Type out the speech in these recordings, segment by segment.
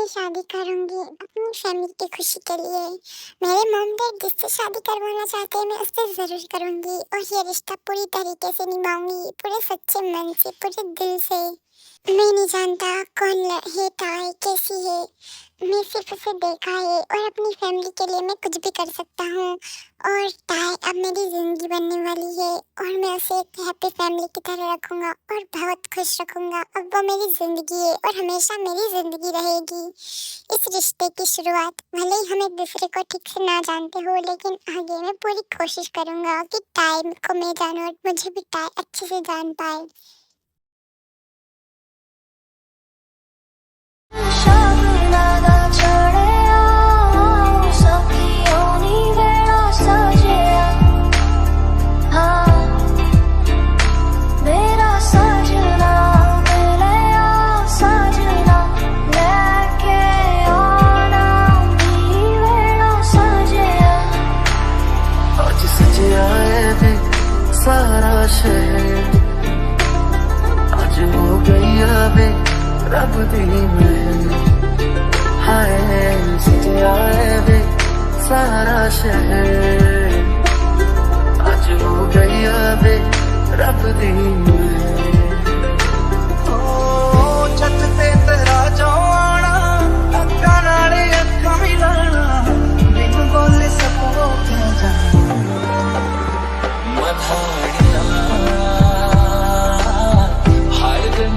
शादी करूंगी अपनी फैमिली की खुशी के लिए। मेरे मॉम डैड जिससे शादी करवाना चाहते हैं मैं उससे जरूर करूंगी और ये रिश्ता पूरी तरीके से निभाऊंगी, पूरे सच्चे मन से, पूरे दिल से। मैं नहीं जानता कौन है ताई, कैसी है। मैं सिर्फ उसे देखा है और अपनी फैमिली के लिए मैं कुछ भी कर सकता हूँ। और ताई अब मेरी जिंदगी बनने वाली है और मैं उसे एक हैप्पी फैमिली की तरह रखूंगा और बहुत खुश रखूंगा। अब वो मेरी जिंदगी है और हमेशा मेरी जिंदगी रहेगी। इस रिश्ते की शुरुआत भले ही हम एक दूसरे को ठीक से ना जानते हो, लेकिन आगे मैं पूरी कोशिश करूंगा कि ताई को मैं जानूं और मुझे भी ताई अच्छे से जान पाए। सारा शहर आज हो गई अबे रब दी महल, हाय सजया वे सारा शहर आज हो गई अबे रब दी महल। ओ छत ते तेरा जाना अक्का नाले अक्का मिलाना बिन बोले सब हो क्या जाना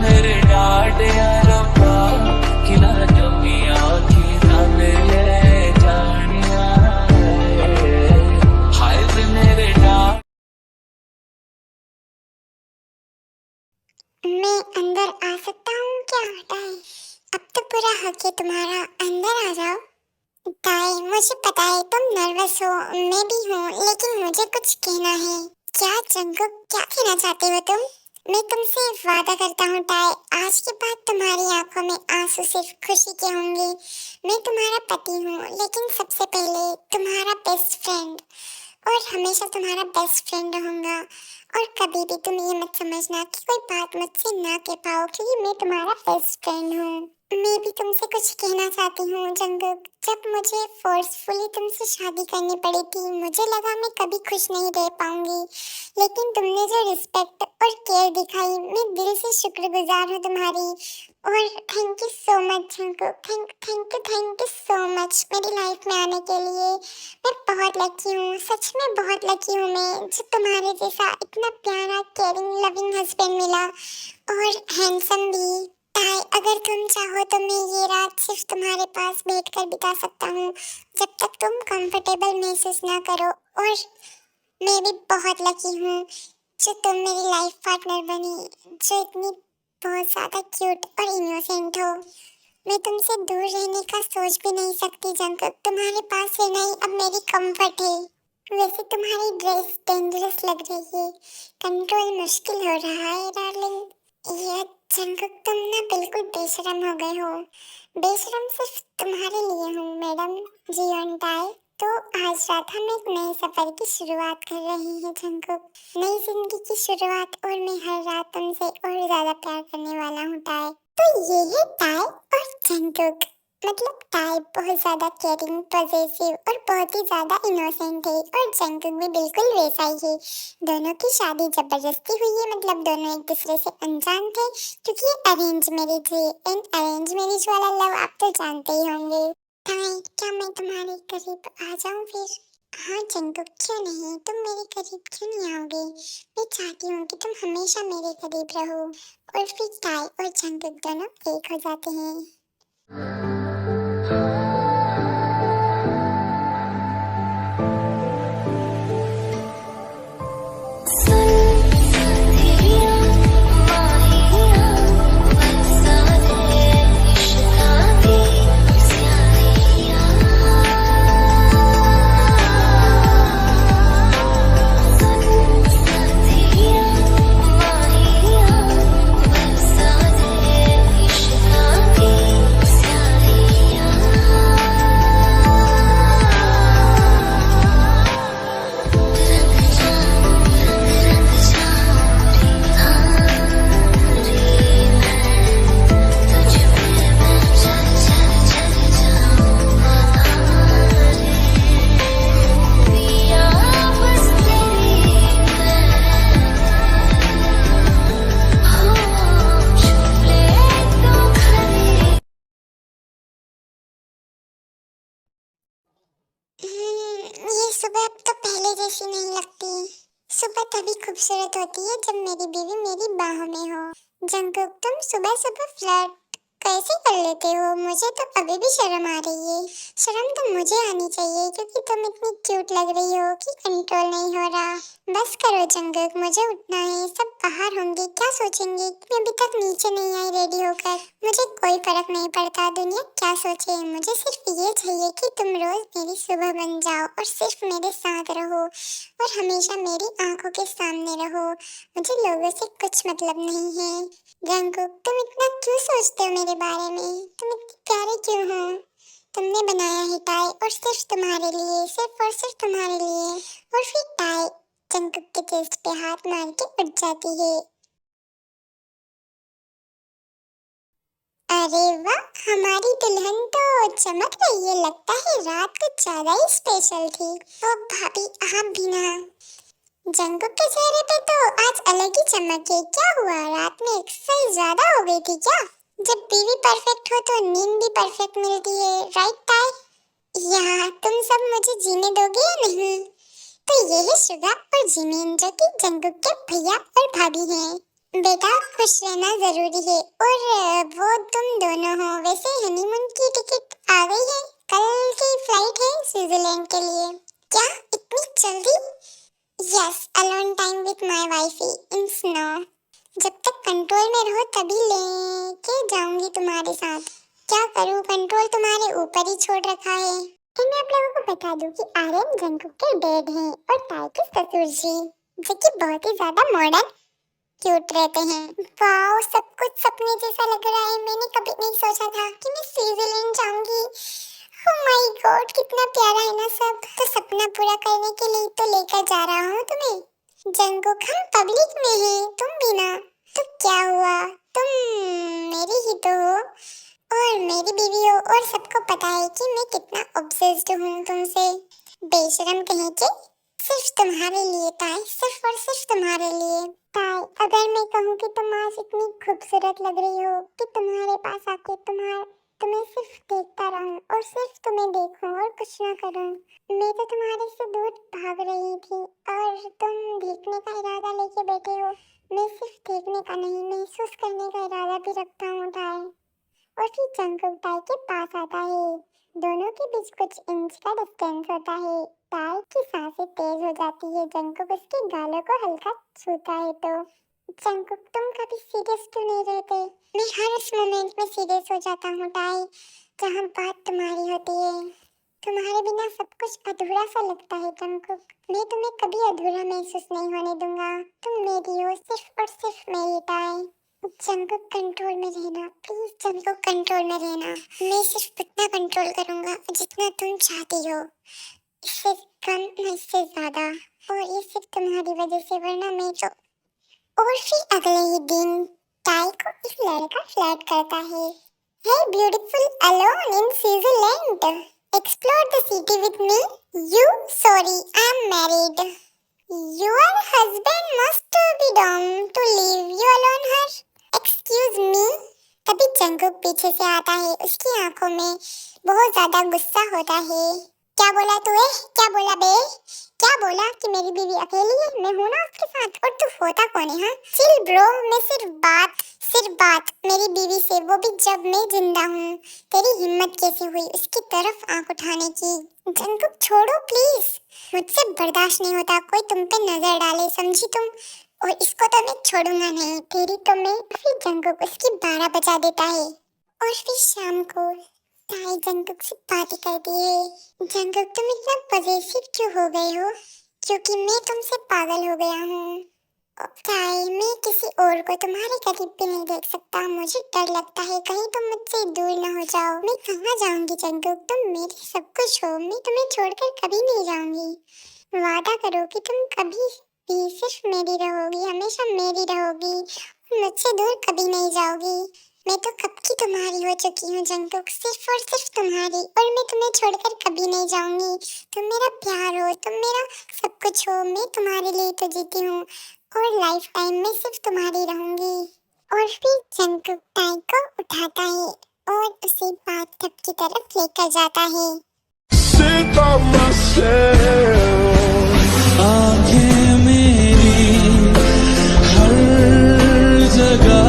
मेरे डाटे रब्बा किला जमिया की ले जानिया हाय मेरे डाट। मैं अंदर आ सकता हूँ क्या ताई? अब तो पूरा हक है तुम्हारा, अंदर आ जाओ। ताई मुझे पता है तुम नर्वस हो, मैं भी हूँ, लेकिन मुझे कुछ कहना है। क्या जंगुक, क्या कहना चाहते हो तुम? मैं तुमसे वादा करता हूँ ताई, आज के बाद तुम्हारी आंखों में आंसू सिर्फ खुशी के होंगे। मैं तुम्हारा पति हूँ, लेकिन सबसे पहले तुम्हारा बेस्ट फ्रेंड, और हमेशा तुम्हारा बेस्ट फ्रेंड रहूंगा। और कभी भी तुम ये मत समझना कि कोई बात मुझसे ना कह पाओ, क्योंकि मैं तुम्हारा बेस्ट फ्रेंड हूँ। मैं भी तुमसे कुछ कहना चाहती हूँ जंगुक। जब मुझे फोर्सफुली तुमसे शादी करनी पड़ी थी, मुझे लगा मैं कभी खुश नहीं रह पाऊंगी, लेकिन तुमने जो रिस्पेक्ट और केयर दिखाई, मैं दिल से शुक्रगुजार हूँ तुम्हारी। और thank you so much Jungkook, thank you so much मेरी लाइफ में आने के लिए। मैं बहुत लकी हूँ, सच में बहुत लकी हूँ मैं, जो तुम्हारे जैसा इतना प्यारा केयरिंग लविंग हस्बैंड मिला, और हैंडसम भी। ताई अगर तुम चाहो तो मैं ये रात सिर्फ तुम्हारे पास बैठकर बिता सकता हूँ, जब तक तुम कंफर्टेबल महसूस ना करो। और मैं भी बहुत लकी हूँ जो तुम मेरी लाइफ पार्टनर बनी, जो इतनी बहुत ज़्यादा क्यूट और इनोसेंट हो। मैं तुमसे दूर रहने का सोच भी नहीं सकती जंगुक, तुम्हारे पास रहना ही अब मेरी कंफर्ट है। वैसे तुम्हारी ड्रेस डेंजरस लग रही है, कंट्रोल मुश्किल हो रहा है डार्लिंग। ये जंगुक तुम ना बिल्कुल बेशरम हो गए हो। बेशरम सिर्फ तुम्हारे लिए हूँ मैडम जियोन ताई। तो आज रात हम एक नए सफर की शुरुआत कर रहे हैं जंगुक, नई जिंदगी की शुरुआत, और मैं हर रात तुमसे और ज्यादा प्यार करने वाला हूँ ताई। तो ये है ताई और जंगुक, मतलब ताई बहुत ज्यादा केयरिंग, पॉजिटिव और बहुत ही ज्यादा इनोसेंट है, और जंगुक भी बिल्कुल वैसा ही है। दोनों की शादी जबरदस्ती हुई है, मतलब दोनों एक दूसरे से अनजान थे, क्योंकि ये अरेंज मैरिज है। एंड अरेंज मैरिज वाला लव आप तो जानते ही होंगे। ताई क्या मैं तुम्हारे करीब आ जाऊं फिर? हाँ जंगुक, क्यों नहीं, तुम मेरे करीब क्यों नहीं आओगे? मैं चाहती हूँ कि तुम हमेशा मेरे करीब रहो। और फिर ताई और जंगुक दोनों एक हो जाते हैं। सुबह अब तो पहले जैसी नहीं लगती। सुबह तभी खूबसूरत होती है जब मेरी बीवी मेरी बाहों में हो। जंगकुक, तुम सुबह सुबह फ्लर्ट कैसे कर लेते हो? मुझे तो अभी भी शर्म आ रही है। शर्म तो मुझे आनी चाहिए क्योंकि तुम इतनी क्यूट लग रही हो कि कंट्रोल नहीं हो रहा। बस करो जंगकुक, मुझे उठना है। सब बाहर होंगे, क्या सोचेंगे कि मैं अभी तक नीचे नहीं आई रेडी होकर। मुझे कोई फर्क नहीं पड़ता दुनिया क्या सोचे। मुझे सिर्फ ये चाहिए कि तुम रोज मेरी सुबह बन जाओ और सिर्फ मेरे साथ रहो और हमेशा मेरी आंखों के सामने रहो। मुझे लोगों से कुछ मतलब नहीं है। जंगकुक, तुम इतना क्यों सोचते हो मेरे बारे में? तुम इतने प्यारे क्यों हो? तुमने बनाया है टाई और सिर्फ तुम्हारे लिए, सिर्फ और सिर्फ तुम्हारे लिए। और फिर टाई जंगकुक के चेस्ट पे हाथ मार के उठ जाती है। अरे वाह, हमारी दुल्हन तो चमक रही है। लगता है रात कुछ ज्यादा ही स्पेशल थी। ओ भाभी, आप भी ना। जंगकुक के चेहरे पे तो आज अलग ही चमक है। क्या हुआ, रात में एक्सरसाइज ज्यादा हो गई थी क्या? जब बीवी परफेक्ट हो तो नींद भी परफेक्ट मिलती है, राइट टाई? या तुम सब मुझे जीने दोगे या नहीं? तो ये है शुगा और जिमिन जो कि जंगकुक के भैया और भाभी हैं। बेटा, खुश रहना जरूरी है। और वो तुम दोनों हो। वैसे हनीमून की टिकट आ गई है, कल की फ्लाइट है स्विट्जरलैंड के लिए। क्या इतनी जल्दी? Yes, alone time with my wifey in snow. जब तक कंट्रोल में रहो तभी लेके जाऊंगी तुम्हारे साथ। क्या करूं, कंट्रोल तुम्हारे ऊपर ही छोड़ रखा है। मैं आप लोगों को बता दूं कि आर्यन जंगकुक के डैड हैं और ताई के ससुर जी, जो कि बहुत ही ज्यादा मॉडर्न क्यूट रहते हैं। वाओ, सब कुछ सपने जैसा लग रहा है। मैंने कभी नहीं सोचा था कि मैं स्विट्जरलैंड जाऊंगी। ओह माय गॉड, कितना प्यारा है ना सब। तो सपना पूरा करने के लिए तो लेकर जा रहा हूँ तुम्हें। जंगकुक, हम पब्लिक में हैं, तुम भी ना। तो क्या हुआ, तुम मेरी ही तो हो और मेरी बीवी हो और सबको पता है कि मैं कितना ऑब्सेस्ड हूँ तुमसे। बेशरम कहीं के। सिर्फ तुम्हारे लिए ताई, सिर्फ और सिर्फ तुम्हारे लिए। ताई, अगर मैं कहूँ कि तुम आज इतनी खूबसूरत लग रही हो कि तुम्हारे पास आके तुम्हें सिर्फ देखता रहूं और सिर्फ तुम्हें देखूं और कुछ ना करूं। मैं तो तुम्हारे से दूर भाग रही थी और तुम देखने का इरादा लेके बैठे हो। मैं सिर्फ देखने का नहीं, महसूस करने का इरादा भी रखता हूँ ताई। और फिर जंगकुक ताई के पास आता है। दोनों के बीच कुछ इंच का डिस्टेंस होता है। ताई की सांसें तेज हो जाती है। जंगकुक उसके गालों को हल्का छूता है। तो जंगकुक, तुम कभी सीरियस क्यों नहीं रहते? मैं हर उस मोमेंट में सीरियस हो जाता हूँ ताई, जहाँ बात तुम्हारी होती है। तुम्हारे बिना सब कुछ अधूरा सा लगता है जंगकुक। मैं तुम्हें कभी अधूरा महसूस नहीं होने दूंगा। तुम मेरी हो, सिर्फ और सिर्फ मेरी ताई। जंगकुक, कंट्रोल में रहना प्लीज। जंगकुक, कंट्रोल में रहना। मैं सिर्फ उतना कंट्रोल करूंगा जितना तुम चाहती हो, इससे कम न इससे ज्यादा। और ये सिर्फ तुम्हारी वजह से, वरना मैं तो। और फिर अगले ही दिन टाई को एक लड़का फ्लर्ट करता है। Hey beautiful, alone in Switzerland, explore the city with me. You sorry, I am married. Your husband must be dumb to leave you alone here. Excuse me. तभी जंगकुक पीछे से आता है। उसकी आंखों में बहुत ज्यादा गुस्सा होता है। क्या बोला तू? क्या बोला बे? क्या बोला कि मेरी बीवी अकेली है? मैं हूं ना उसके साथ। और तू होता कौन है? हाँ, चिल ब्रो। मैं सिर्फ बात मेरी बीवी से, वो भी जब मैं जिंदा हूँ। तेरी हिम्मत कैसे हुई उसकी तरफ आंख उठाने की? जंगकुक, छोड़ो प्लीज। मुझसे बर्दाश्त नहीं होता कोई तुम पे नजर डाले, समझी तुम? और इसको तो मैं छोड़ूंगा नहीं। तेरी तो मैं। फिर जंगकुक उसकी 12 बजा देता है। और फिर शाम को ताई जंगकुक से बात करती है। जंगकुक, तुम इतना पजेसिव क्यों हो गए हो? क्योंकि मैं तुमसे पागल हो गया हूँ ताई। मैं किसी और को तुम्हारे करीब भी नहीं देख सकता। मुझे डर लगता है कहीं तुम मुझसे दूर न हो जाओ। मैं कहाँ जाऊंगी जंगकुक, तुम मेरी सब कुछ हो। मैं तुम्हें छोड़कर कभी नहीं जाऊंगी। वादा करो कि तुम कभी भी सिर्फ मेरी रहोगी, हमेशा मेरी रहोगी, मुझसे दूर कभी नहीं जाओगी। मैं तो कब की तुम्हारी हो चुकी हूँ जंगकुक, सिर्फ और सिर्फ तुम्हारी। और मैं तुम्हें छोड़कर कभी नहीं जाऊंगी। तुम मेरा प्यार हो, तुम मेरा सब कुछ हो। मैं तुम्हारे लिए तो जीती हूँ और लाइफ टाइम में सिर्फ तुम्हारी रहूंगी। और फिर जंगकुक ताई को उठाता है और उसे बाथटब की तरफ लेकर जाता है। it by myself. आंखें मेरी हर जगह।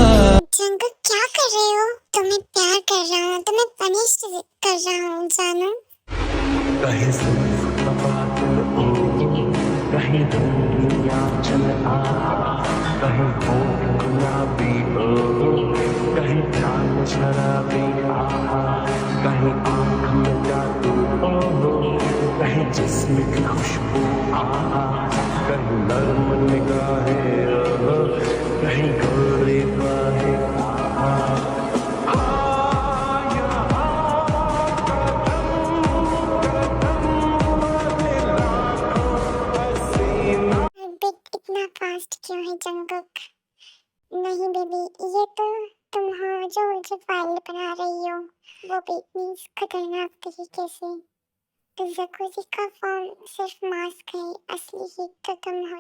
जंगल क्या कर रहे हो? तुम्हें प्यार कर रहा हूँ, तुम्हें पनिश कर रहा हूँ जानू। कहीं सिर्फ बादल ओ, कहीं दुनिया चल आ, कहीं होठ गुलाबी ओ, कहीं चांद शराबी आहा, कहीं आँख में जादू ओ, कहीं जिस्म की खुशबू आहा, कहीं नर्म निगाहें ओ, कहीं गोरी बाहें आहा। बीट इतना फास्ट क्यों है जंगक? नहीं बेबी, ये तो तुम हो जो मुझे फाइल बना रही हो, वो भी इतनी खतरनाक तरीके से। जकूजी का फॉर्म सिर्फ मास्क है, असली हीट तो तुम हो।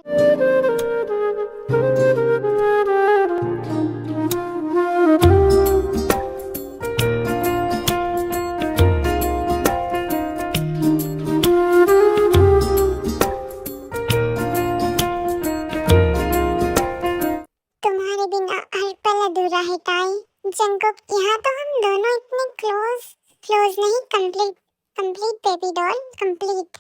तुम्हारे बिना हर पल अधूरा है टाई। जंगक, यहाँ तो हम दोनों इतने क्लोज नहीं, complete baby doll, complete.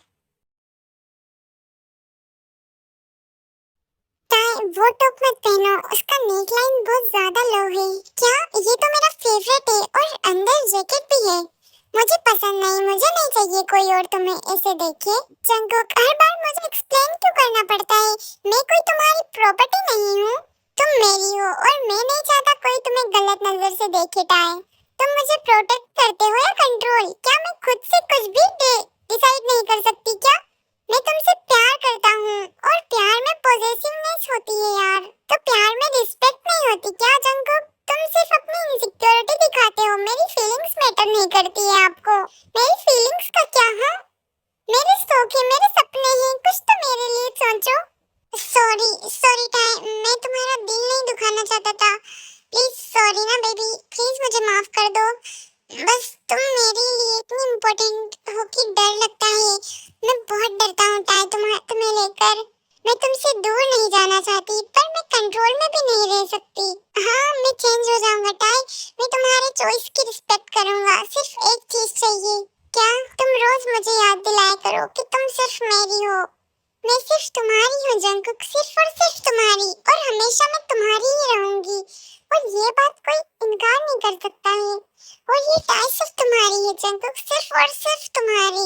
Tie वो टॉप मत पहनो, उसका नेक लाइन बहुत ज्यादा लो है। क्या? ये तो मेरा फेवरेट है और अंदर जैकेट भी है। मुझे पसंद नहीं, मुझे नहीं चाहिए कोई और तुम्हें ऐसे देखे। जंगक, हर बार मुझे एक्सप्लेन क्यों करना पड़ता है? मैं कोई तुम्हारी प्रॉपर्टी नहीं हूँ, तुम मेरी हो और मैं नहीं चाहता कोई तुम्हें गलत नजर से देखे। टाई, तुम मुझे प्रोटेक्ट करते हो या कंट्रोल? क्या मैं खुद से कुछ भी डिसाइड नहीं कर सकती क्या? मैं तुमसे प्यार करता हूँ और प्यार में पॉजेसिवनेस होती है यार, तो प्यार में रिस्पेक्ट नहीं होती क्या? जंगक, तुम सिर्फ अपनी इनसिक्योरिटी दिखाते हो, मेरी फीलिंग्स मैटर नहीं करती है आपको। मेरी फीलिंग्स का क्या? हाँ, मेरे शौक है, मेरे सपने हैं, कुछ तो मेरे लिए सोचो। सॉरी टाई, मैं तुम्हारा दिल नहीं दुखाना चाहता था। प्लीज सॉरी ना बेबी, प्लीज मुझे माफ कर दो। बस तुम मेरे लिए इतनी इम्पोर्टेंट हो कि डर लगता है। मैं बहुत डरता हूँ टाई तुम्हें लेकर। मैं तुमसे दूर नहीं जाना चाहती, पर मैं कंट्रोल में भी नहीं रह सकती। हाँ, मैं चेंज हो जाऊंगा टाई, मैं तुम्हारे चॉइस की रिस्पेक्ट करूंगा। सिर्फ एक चीज चाहिए, क्या? तुम रोज मुझे याद दिलाया करो कि तुम सिर्फ मेरी हो। मैं सिर्फ तुम्हारी हूँ जंगक, सिर्फ और सिर्फ तुम्हारी, और हमेशा मैं तुम्हारी ही रहूंगी। और ये बात कोई इनकार नहीं कर सकता है। और ये टाई सिर्फ तुम्हारी है जंगक, सिर्फ और सिर्फ तुम्हारी।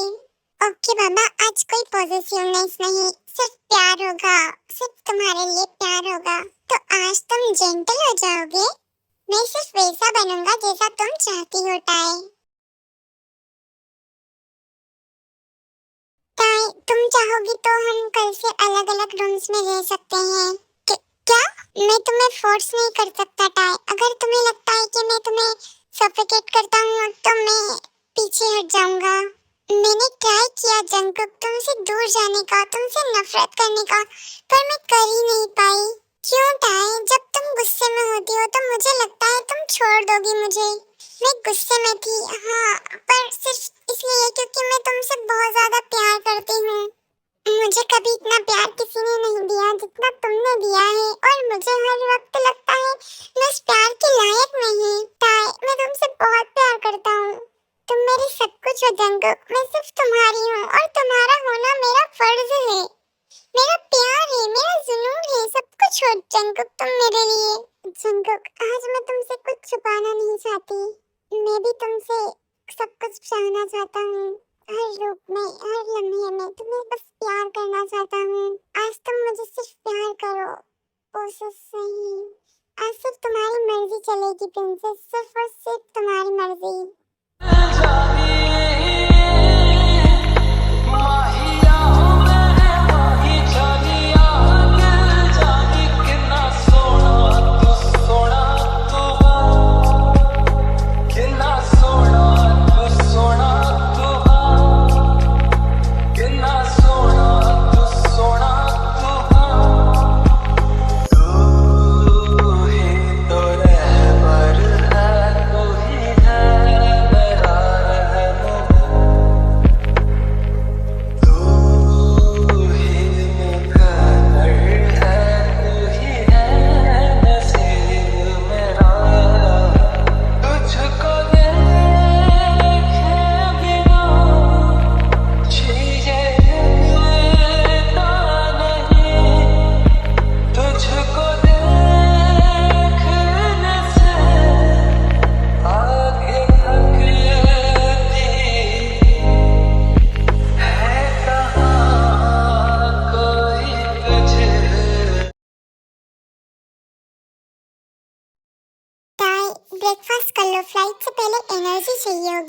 ओके बाबा, आज कोई पॉजिटिवनेस नहीं, सिर्फ प्यार होगा, सिर्फ तुम्हारे लिए प्यार होगा। तो आज तुम जेंटल हो जाओगे? मैं सिर्फ वैसा बनूंगा जैसा तुम चाहती हो टाई। तुम चाहोगी तो हम कल से अलग अलग रूम्स में रह सकते हैं। क्या? मैं तुम्हें फोर्स नहीं कर सकता टाई। अगर तुम्हें लगता है कि मैं तुम्हें सफोकेट करता हूँ तो मैं पीछे हट जाऊंगा। मैंने ट्राई किया जंगक तुमसे दूर जाने का, तुमसे नफरत करने का, पर मैं कर ही नहीं पाई। क्यों टाई? जब तुम गुस्से में होती हो तो मुझे लगता है तुम छोड़ दोगी मुझे। मैं गुस्से में थी हाँ, पर सिर्फ इसलिए क्योंकि मैं तुमसे बहुत ज्यादा प्यार करती हूँ। मुझे कभी इतना प्यार किसी ने नहीं दिया जितना तुमने दिया है, और मुझे हर वक्त लगता है मैं उस प्यार के लायक नहीं। टाई, मैं तुमसे बहुत प्यार करता हूँ, तुम मेरी सब कुछ हो जंगक। मैं सिर्फ तुम्हारी हूँ और तुम्हारा होना मेरा फर्ज है, मेरा प्यार है, मेरा जुनून है, सब कुछ हो जंगक तुम मेरे लिए। जंगक, आज मैं तुमसे कुछ छुपाना नहीं चाहती, मैं भी तुमसे सब कुछ जानना चाहता हूँ। हर रूप में, हर लम्हे में तुम्हें बस प्यार करना चाहता हूँ। आज तुम मुझे सिर्फ प्यार करो, कोशिश सही। आज सिर्फ तुम्हारी मर्जी चलेगी प्रिंसेस, सिर्फ और सिर्फ तुम्हारी मर्जी।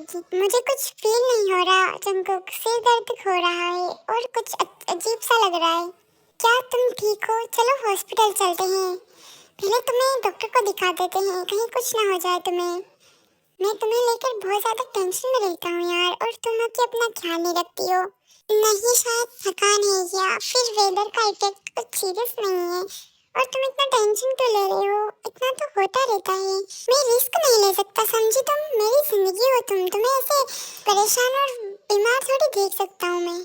जाएगी। मुझे कुछ फील नहीं हो रहा जंगकुक, सिर दर्द हो रहा है और कुछ अजीब सा लग रहा है। क्या तुम ठीक हो? चलो हॉस्पिटल चलते हैं। पहले तुम्हें डॉक्टर को दिखा देते हैं, कहीं कुछ ना हो जाए तुम्हें। मैं तुम्हें लेकर बहुत ज्यादा टेंशन में रहता हूँ यार, और तुम आके अपना ख्याल नहीं रखती हो। नहीं, शायद थकान है या फिर वेदर का इफेक्ट, कुछ सीरियस नहीं है। और तुम इतना टेंशन क्यों ले रहे हो? इतना तो होता रहता है। मैं रिस्क नहीं ले सकता, समझी तुम? मेरी जिंदगी हो तुम, तुम्हें ऐसे परेशान और बीमार थोड़ी देख सकता हूँ मैं।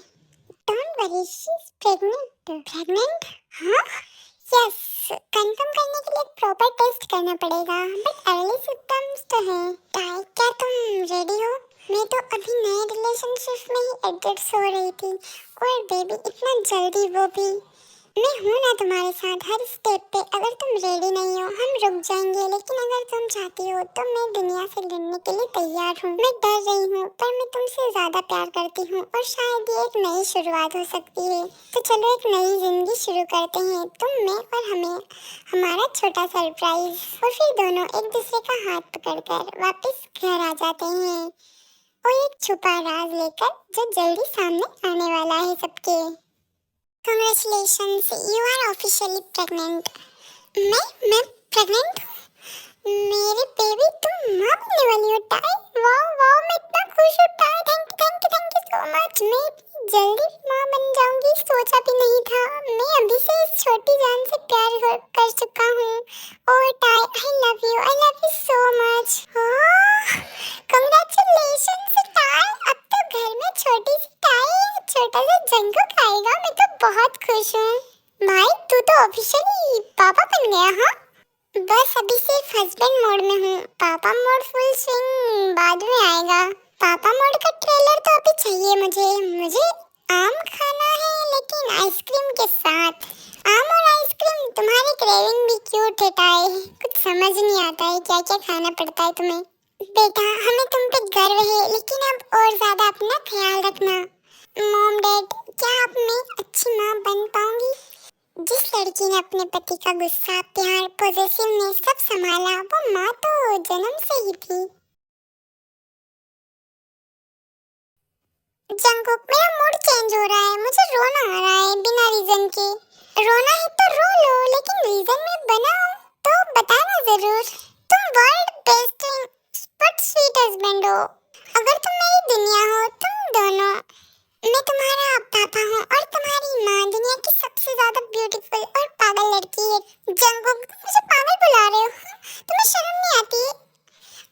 Don't worry, she is pregnant. Pregnant? हाँ, यस। कंफर्म करने के लिए प्रॉपर टेस्ट करना पड़ेगा, बट अर्ली सिम्टम्स तो है। क्या तुम रेडी हो? मैं तो अभी नए रिलेशनशिप में ही एडजस्ट हो रही थी, और बेबी इतना जल्दी, वो भी। मैं हूँ ना तुम्हारे साथ हर स्टेप पे। अगर तुम रेडी नहीं हो हम रुक जाएंगे, लेकिन अगर तुम चाहती हो तो मैं दुनिया से लड़ने के लिए तैयार हूँ। मैं डर रही हूँ पर मैं तुमसे ज्यादा प्यार करती हूँ, और शायद ये एक नई शुरुआत हो सकती है। तो चलो एक नई जिंदगी शुरू करते हैं, तुम, मैं और हमारा छोटा सरप्राइज। और फिर दोनों एक दूसरे का हाथ पकड़कर वापस घर आ जाते हैं, और एक छुपा राज लेकर जो जल्दी सामने आने वाला है सबके। Congratulations, you are officially pregnant. मैं प्रेग्नेंट हूँ? मेरे बेबी, तुम माँ बनने वाली हो टाई। वाह वाह, मैं इतना खुश हूँ tie. Thank you so much. मैं इतनी जल्दी माँ बन जाऊंगी सोचा भी नहीं था। मैं अभी से इस छोटी जान से प्यार कर चुका हूँ। और tie, I love you so much. Congratulations tie, अब तो घर में छोटी सी टाई, छोटा सा जंगकुक आएगा। मैं तो बहुत खुश हूँ। भाई तू तो ऑफिशियली पापा बन गया। हाँ, बस अभी सिर्फ हस्बैंड मोड में हूँ, पापा मोड फुल स्विंग बाद में आएगा। पापा मोड का ट्रेलर तो अभी चाहिए मुझे आम खाना है, लेकिन आइसक्रीम के साथ। आम और आइसक्रीम, तुम्हारी क्रेविंग भी क्यूट है टाई। कुछ समझ नहीं आता है क्या क्या खाना पड़ता है तुम्हें। बेटा, हमें तुम पे गर्व है, लेकिन अब और ज्यादा अपना ख्याल रखना। मॉम डैड, क्या अब मैं अच्छी माँ बन पाऊंगी? जिस लड़की ने अपने पति का गुस्सा, प्यार, पॉजिटिवनेस सब संभाला, वो माँ तो जन्म से ही थी। जंगकुक, मेरा मूड चेंज हो रहा है, मुझे रोना आ रहा है बिना रीजन के। रोना है तो रो लो, लेकिन रीजन में बनाओ तो बताना जरूर। तुम world best but sweet husband हो। अगर तुम मेरी दुनिया हो, तुम दोनों। मैं तुम्हारा पापा हूँ और तुम्हारी माँ, दुनिया की सबसे ज्यादा ब्यूटीफुल और पागल लड़की है। जंगकुक, तुम मुझे पागल बुला रहे हो? तुम्हें शर्म नहीं आती?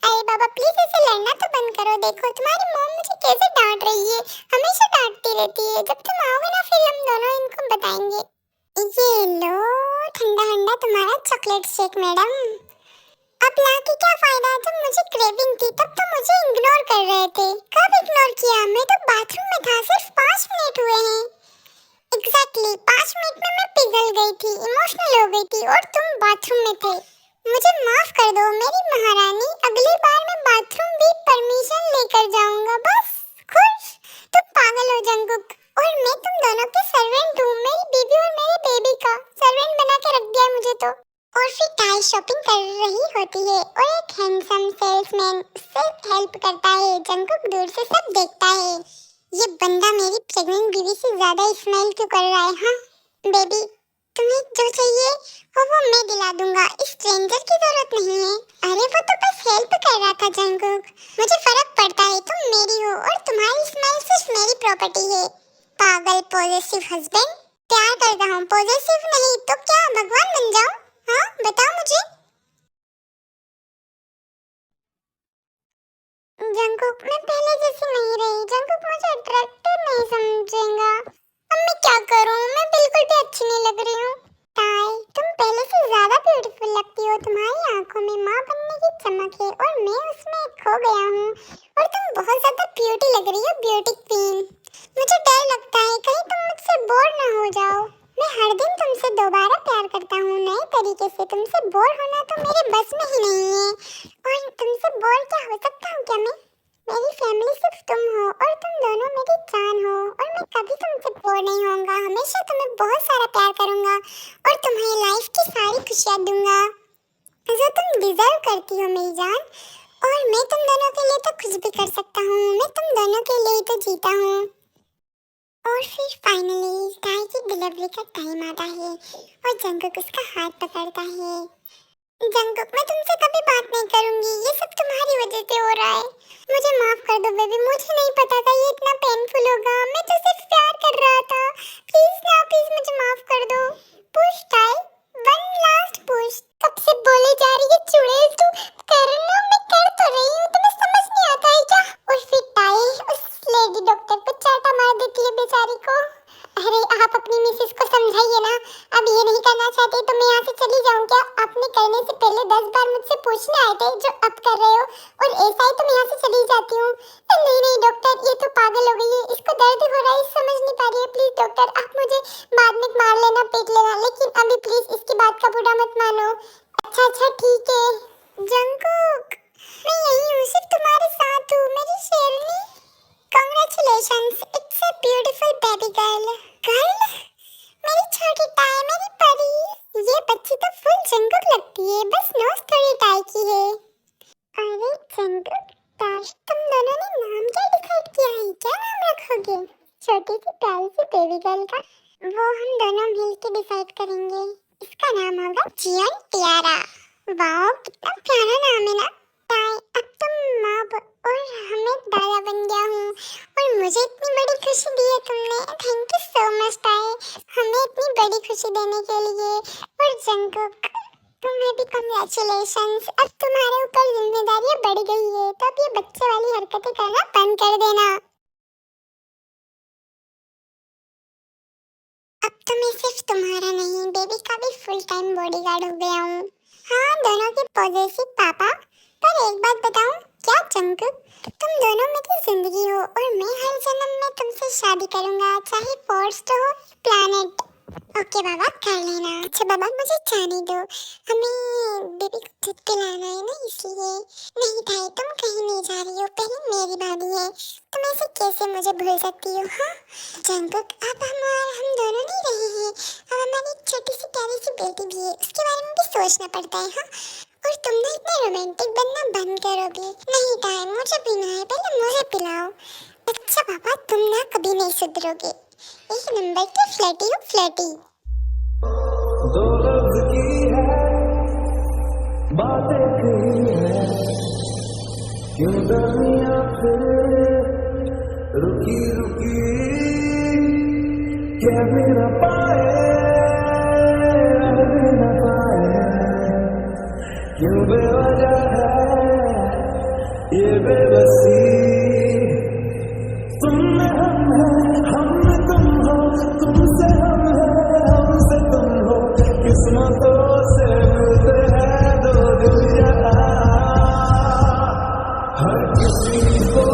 अरे बाबा प्लीज ऐसे लड़ना तो बंद करो। देखो तुम्हारी मॉम मुझे कैसे डांट रही है, हमेशा डांटती रहती है। जब तुम आओगे ना फिर हम दोनों इनको बताएंगे। ये लो ठंडा ठंडा तुम्हारा चॉकलेट शेक मैडम। अब लाके क्या फायदा, जब मुझे क्रेविंग थी तब तो मुझे इग्नोर कर रहे थे। कब इग्नोर किया? मैं तो बाथरूम में था, सिर्फ 5 मिनट हुए हैं। एग्जैक्टली 5 मिनट में मैं पिघल गई थी, इमोशनल हो गई थी, और तुम बाथरूम में थे। मुझे माफ कर दो मेरी महारानी, अगली बार मैं बाथरूम भी परमिशन लेकर जाऊंगा। बस खुश? तुम पागल हो जंगकुक, और मैं तुम दोनों के सर्वेंट हूँ। मेरी बीबी और मेरे बेबी का सर्वेंट बना के रख दिया मुझे तो। और फिर टाई शॉपिंग कर रही होती है, और एक हैंडसम सेल्समैन उससे हेल्प करता है। जंगकुक दूर से सब देखता है। ये बंदा मेरी प्रेग्नेंट बीवी से ज्यादा स्माइल क्यों कर रहा है? हाँ बेबी, तुम्हें जो चाहिए वो मैं दिला दूंगा, इस स्ट्रेंजर की जरूरत नहीं है। अरे वो तो बस हेल्प कर रहा था जंगकुक, मुझे फर्क पड़ता है, तुम मेरी हो और तुम्हारी स्माइल सिर्फ मेरी प्रॉपर्टी है। पागल पॉजेसिव हस्बैंड, प्यार करता हूँ, पॉजेसिव नहीं तो क्या भगवान बन जाऊं? हाँ बताओ मुझे। जंगकुक, मैं पहले जैसी नहीं रही। जंगकुक मुझे अट्रैक्टिव नहीं समझेगा। अब मैं क्या करूं? मैं बिल्कुल भी अच्छी नहीं लग रही हूँ। टाई, तुम पहले से ज्यादा ब्यूटीफुल लगती हो। तुम्हारी आंखों में माँ बनने की चमक है, और मैं उसमें खो गया हूँ। और तुम बहुत ज्यादा ब्यूटी लग रही हो, ब्यूटी क्वीन। मुझे डर लगता है कहीं तुम मुझसे बोर ना हो जाओ। मैं हर दिन तुमसे दोबारा प्यार करता हूँ नए तरीके से। तुमसे बोर होना तो मेरे बस में ही नहीं है। और तुमसे बोर क्या हो सकता हूँ क्या मैं? मेरी फैमिली सिर्फ तुम हो, और तुम दोनों मेरी जान हो, और मैं कभी तुमसे बोर नहीं होऊंगा। हमेशा तुम्हें बहुत सारा प्यार करूंगा, और तुम्हारी लाइफ की सारी खुशियाँ दूंगा जो तुम डिजर्व करती हो मेरी जान। और मैं तुम दोनों के लिए तो कुछ भी कर सकता हूँ, मैं तुम दोनों के लिए ही तो जीता हूँ। और फिर फाइनली टाई की डिलीवरी का टाइम आता है और जंगकुक उसका हाथ पकड़ता है। जंगकुक, मैं तुमसे कभी बात नहीं करूंगी, ये सब तुम्हारी वजह से हो रहा है। मुझे माफ कर दो बेबी, मुझे नहीं पता था ये इतना पेनफुल होगा, मैं तो सिर्फ प्यार कर रहा था। प्लीज ना, प्लीज मुझे माफ कर दो। Push tie, one last push. कब से बोले जा रही है चुड़ैल तू, करना मैं कर तो रही हूँ, तुम्हें समझ नहीं आता है क्या? और फिर टाई उस लेडी डॉक्टर को चाटा मार देती है बेचारी को। अरे आप अपनी मिसेस को समझाइए ना, अब ये नहीं करना चाहते तो मैं यहाँ से चली जाऊँ क्या? आपने करने से पहले 10 बार मुझसे पूछने आए थे जो अब कर रहे हो, और ऐसा ही तो मैं यहाँ से चली जाती हूँ। नहीं नहीं डॉक्टर, ये तो पागल हो गई है, इसको दर्द हो रहा है, समझ नहीं पा रही है। प्लीज डॉक्टर, आप मुझे बाद में मार लेना, पीट लेना, लेकिन अभी प्लीज इसकी बात का बुरा मत मानो। अच्छा ठीक है जंगकुक, मैं यही हूँ, सिर्फ तुम्हारे साथ हूँ मेरी शेरनी। Congratulations, it's a beautiful baby girl. Girl? मेरी छोटी टाई, मेरी परी। ये बच्ची तो फुल जंगकुक लगती है, बस नोज थोड़ी टाई की है। अरे जंगकुक, ताश, तुम दोनों ने नाम क्या डिसाइड किया है? क्या नाम रखोगे छोटी सी प्यारी सी बेबी गर्ल का? वो हम दोनों मिल के डिसाइड करेंगे। इसका नाम होगा जियन टियारा। वाओ, कितना प्यारा नाम है ना। टाई, अब तुम माँ और हमें दादा बन गया हूँ, और मुझे इतनी बड़ी खुशी दी है तुमने। Thank you so much tie, हमें इतनी बड़ी खुशी देने के लिए। और जंगकुक, तुम्हें भी कॉन्ग्रेचुलेशंस, अब तुम्हारे ऊपर जिम्मेदारियाँ बढ़ गई है, तो अब ये बच्चे वाली हरकतें करना बंद कर देना। अब तो मैं सिर्फ तुम्हारा नहीं, बेबी का भी फुल टाइम बॉडीगार्ड हो गया हूँ। हाँ, दोनों के पॉजेसिव पापा। पर एक बात बताऊं क्या जंगकुक, तुम दोनों मेरी जिंदगी हो, और मैं हर जन्म में तुमसे शादी करूंगा, चाहे फोर्स्ड हो प्लैनेट। ओके बाबा, कर लेना। अच्छा बाबा, मुझे जाने दो, हमें बेबी को दूध पिलाना है ना, इसलिए। नहीं भाई, तुम कहीं नहीं जा रही हो, पहले मेरी बारी है, तुम ऐसे कैसे मुझे भूल सकती हो? हाँ जंगकुक, अब हम दोनों नहीं रहे हैं, अब हमारी छोटी सी प्यारी सी बेटी भी है, उसके बारे में भी सोचना पड़ता है। हाँ, और तुम ना इतना रोमांटिक बनना बंद करो भी। नहीं टाइम, मुझे पीना है, पहले मुझे पिलाओ। अच्छा पापा, तुम ना कभी नहीं सुधरोगे, एक नंबर के फ्लर्टी हो, फ्लर्टी। दो लफ्ज की है बातें कही है, क्यों दुनिया फिर रुकी रुकी, क्या मेरा पाए न पाए, क्यों बेवजह है ये बेबसी। तुम में हम है, हम में तुम हो, तुमसे हम है, हमसे तुम हो, किस्मतों से मिलते हैं दो दिल यहाँ, हर किसी को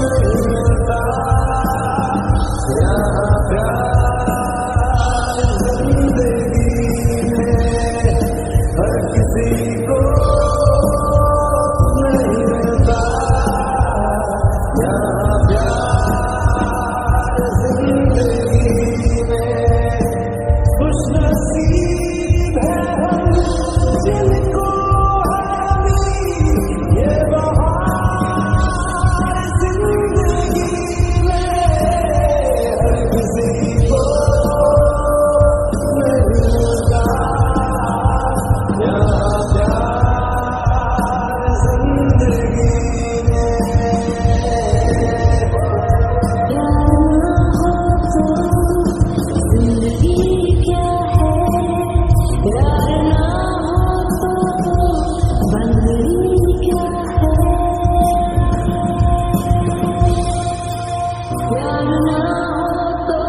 नहीं मिलता यहाँ प्यार जिंदगी में, हर किसी को नहीं मिलता यहाँ प्यार जिंदगी में। खुशनसीब है हम जिनको हमें ये बहार जिंदगी में, हर किसी को नहीं मिलता यहाँ प्यार जिंदगी में। जिंदगी क्या है, प्यार ना हो तो बंदगी क्या है, प्यार ना हो तो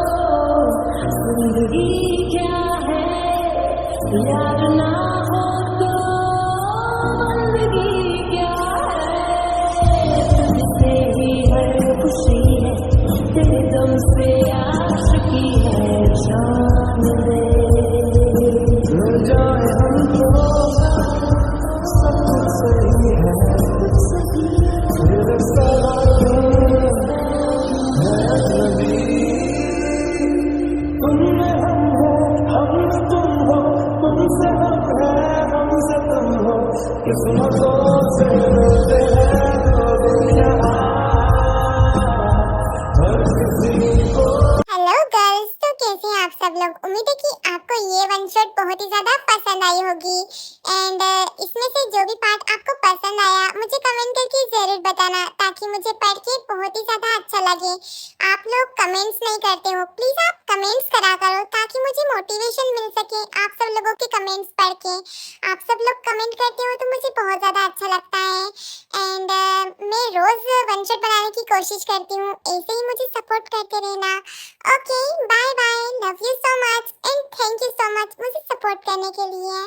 जिंदगी क्या है, प्यार ना हो तो बंदगी क्या है, तुझसे ही हर खुशी है, तेरे दम से आशिकी है, शान दे मिल जाए हमको सब कुछ सही है, मेरे सवाल है अजनबी। तुम में हम हो, हम में तुम हो, तुमसे हम है, हमसे तुम हो, किस्मतों पसंद आई होगी। एंड इसमें से जो भी पार्ट आपको पसंद आया मुझे कमेंट करके जरूर बताना, ताकि मुझे पढ़ के बहुत ही ज्यादा अच्छा लगे। आप लोग कमेंट्स नहीं करते हो, प्लीज आप कमेंट्स करा करो, ताकि मुझे मोटिवेशन मिल सके आप सब लोगों के कमेंट्स पढ़ के। आप सब लोग कमेंट करते हो तो मुझे बहुत ज्यादा अच्छा लगता है। एंड मैं रोज वन शॉट बनाने की कोशिश करती हूँ, ऐसे ही मुझे सपोर्ट करते रहना। Okay, bye bye, love you so much and thank you so much मुझे सपोर्ट करने के लिए।